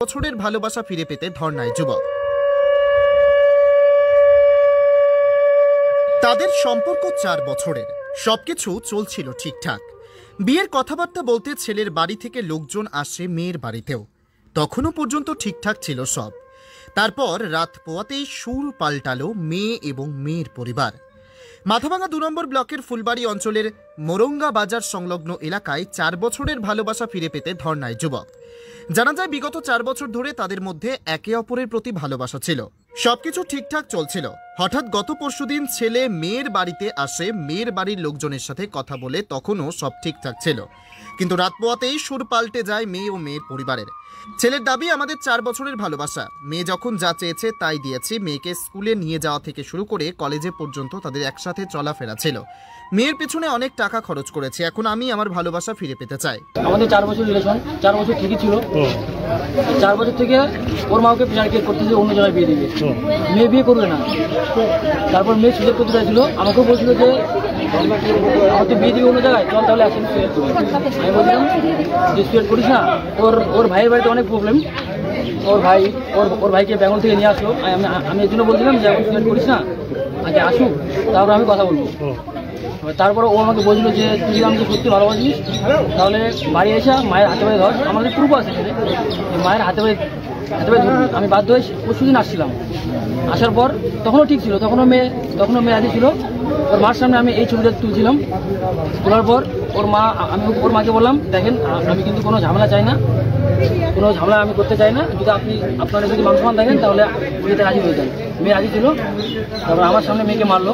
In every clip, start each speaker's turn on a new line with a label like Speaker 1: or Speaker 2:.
Speaker 1: বছরের ভালোবাসা ফিরে পেতে ধর্নায় যুবক। তাদের সম্পর্ক 4 বছরের, সবকিছু চলছিল ঠিকঠাক। বিয়ের কথাবার্তা বলতে ছেলের বাড়ি থেকে লোকজন আসে মেয়ের বাড়িতেও, তখনও পর্যন্ত ঠিকঠাক ছিল সব। তারপর রাত পোয়াতেই সুর পাল্টালো মেয়ে এবং মেয়ের পরিবার। মাথাভাঙা 2 নম্বর ব্লকের ফুলবাড়ি অঞ্চলের মোরঙ্গা বাজার সংলগ্ন এলাকায় 4 বছরের ভালোবাসা ফিরে পেতে ধর্নায় যুবক। জানা যায় বিগত 4 বছর ধরে তাদের মধ্যে একে অপরের প্রতি ভালোবাসা ছিল, সবকিছু ঠিকঠাক চলছিল। হঠাৎ গত পরশুদিন ছেলে মেয়ের বাড়িতে আসে, মেয়ের বাড়ির লোকজনের সাথে কথা বলে, তখনও সব ঠিকঠাক ছিল। কিন্তু রাত পোয়াতেই সুর পাল্টে যায় মেয়ে ও মেয়ের পরিবারের। ছেলের দাবি, আমাদের 4 বছরের ভালোবাসা, মেয়ে যখন যা চেয়েছে তাই দিয়েছি। মেয়েকে স্কুলে নিয়ে যাওয়া থেকে শুরু করে কলেজে পর্যন্ত তাদের একসাথে চলাফেরা ছিল। মেয়ের পেছনে অনেক টাকা খরচ করেছি, এখন আমি আমার ভালোবাসা ফিরে পেতে চাই।
Speaker 2: আমাদের 4 বছর রিলেশন, 4 বছর ঠিকই ছিল। 4 বছর থেকে ওর মাকে প্রেশার করতে যে অন্য জায়গায় বিয়ে দিবে, মেয়ে বিয়ে করবে না। তারপর মেয়ে সুযোগ করতে চাইছিল, আমাকেও বলছিল যে আমাকে বিয়ে দিবে অন্য জায়গায়, চল তাহলে একসাথে সুইসাইড করবি। আমি বলছিলাম যে সুইসাইড করিস না, ওর ভাইয়ের বাড়িতে অনেক প্রবলেম। ওর ভাইকে বেঙ্গল থেকে নিয়ে আসলো। আমি এর জন্য বলছিলাম যে এখন সুইসাইড করিস না, আগে আসুক, তারপর আমি কথা বলবো। তারপরে ও আমাকে বলছিল যে তুই যদি আমাকে সত্যি ভালোবাসিস তাহলে বাড়ি এসে মায়ের হাতে পায়ে ধর, আমাদের প্রুফ আছে মায়ের হাতে পায়ে ধরবি। আমি বাধ্য হয়ে পরশুদিন আসছিলাম। আসার পর তখনও ঠিক ছিল, তখনও মেয়ে রাজি ছিল। ওর মার সামনে আমি এই ছবিটা তুলছিলাম। তোলার পর আমি ওর মাকে বললাম, দেখেন আমি কিন্তু কোনো ঝামেলা চাই না, কোনো ঝামেলা আমি করতে চাই না, যদি আপনারা যদি মান সম্মান দেখেন তাহলে বিয়েতে রাজি হয়ে যান। মেয়ে রাজি ছিল। তারপর আমার সামনে মেয়েকে মারলো,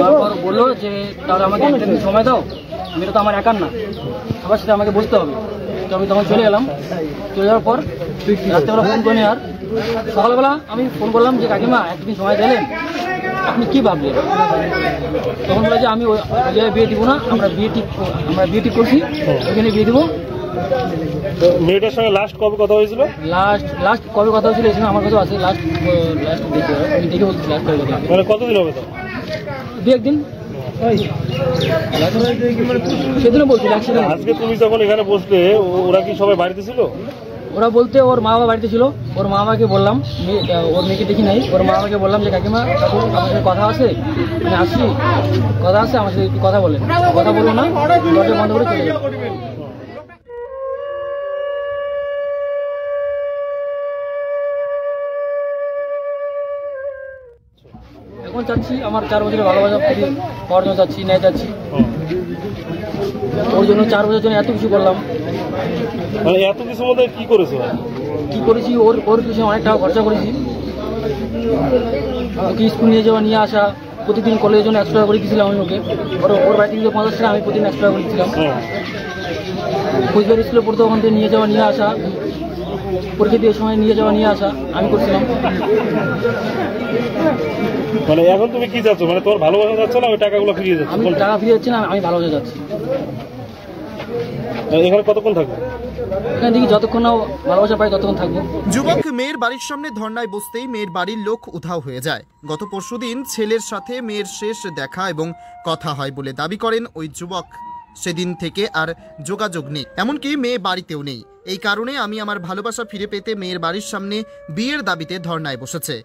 Speaker 2: তারপর বললো যে তাহলে আমাকে একটা দিন সময় দাও, মেয়েটা তো আমার একার না, সবার সাথে আমাকে বসতে হবে। তো আমি তখন চলে গেলাম। চলে যাওয়ার পর রাত্রেবেলা ফোন করে আর সকালবেলা আমি ফোন করলাম যে কাকিমা একদিন সময় দিলেন, আপনি কি ভাবলেন? তখন বলে যে আমি ওই জায়গায় বিয়ে দিব না, আমরা বিয়ে ঠিক করছি, ওইখানে বিয়ে দিব।
Speaker 3: মেয়েটার সঙ্গে লাস্ট কবে কথা হয়েছিল?
Speaker 2: লাস্ট কবে কথা হয়েছিল এখানে আমার কাছে আছে। লাস্ট দেখে বলছি লাস্ট কবে কথা,
Speaker 3: মানে কতদিন হবে তো?
Speaker 2: 2-1 দিন সেদিনও বলছিল।
Speaker 3: আজকে তুমি যখন এখানে বসলে ওরা কি সবাই বাড়িতে ছিল?
Speaker 2: ওরা বলতে ওর মা বাবা বাড়িতে ছিল। ওর মা বাবাকে বললাম, ওর মেয়েকে দেখি নাই, ওর মা বাবাকে বললাম যে কাকিমা আমার সাথে কথা আছে, আমি আসছি, কথা আছে, আমার সাথে একটু কথা বলেন। কথা বলবো না, দরজা বন্ধ করে চলে যাবো। এখন চাচ্ছি আমার 4 বছরের ভালোবাসা পাওয়ার জন্য চাচ্ছি, ন্যায় চাচ্ছি। ওর জন্য 4 বছরের জন্য এত কিছু করলাম।
Speaker 3: মানে এত কিছু মধ্যে কি করেছো?
Speaker 2: কি করেছি, ওর পিছনে অনেক টাকা খরচা করেছি। ওকে স্কুল নিয়ে যাওয়া নিয়ে আসা, প্রতিদিন কলেজের জন্য 100 টাকা করে দিয়েছিলাম আমি ওকে। ওর বাড়ি থেকে 50 টাকা, আমি প্রতিদিন 100 টাকা করে দিয়েছিলাম। কোচবিহার স্কুলে পড়তে ওখান থেকে নিয়ে যাওয়া নিয়ে আসা, পরীক্ষা দিয়ে সময় নিয়ে যাওয়া নিয়ে আসা আমি করছিলাম।
Speaker 3: মানে এখন তুমি কি চাচ্ছ? মানে তোর ভালোবাসা যাচ্ছে না, ওই টাকাগুলো ফিরিয়ে যাচ্ছে?
Speaker 2: আমি টাকা ফিরিয়ে যাচ্ছি না, আমি ভালোবাসা যাচ্ছি।
Speaker 3: এখানে কতক্ষণ থাকবো?
Speaker 2: এখানে দেখি যতক্ষণ না ভালোবাসা পাই ততক্ষণ থাকবো।
Speaker 1: যুবক মেয়ের বাড়ির সামনে ধর্নায় বসতেই মেয়ের বাড়ির লোক উধাও হয়ে যায়। গত পরশুদিন ছেলের সাথে মেয়ের শেষ দেখা এবং কথা হয় বলে দাবি করেন ওই যুবক। সেদিন থেকে আর যোগাযোগ নেই, এমনকি মেয়ে বাড়িতেও নেই। এই কারণে আমি আমার ভালোবাসা ফিরে পেতে মেয়ের বাড়ির সামনে বিয়ের দাবিতে ধর্নায় বসেছে।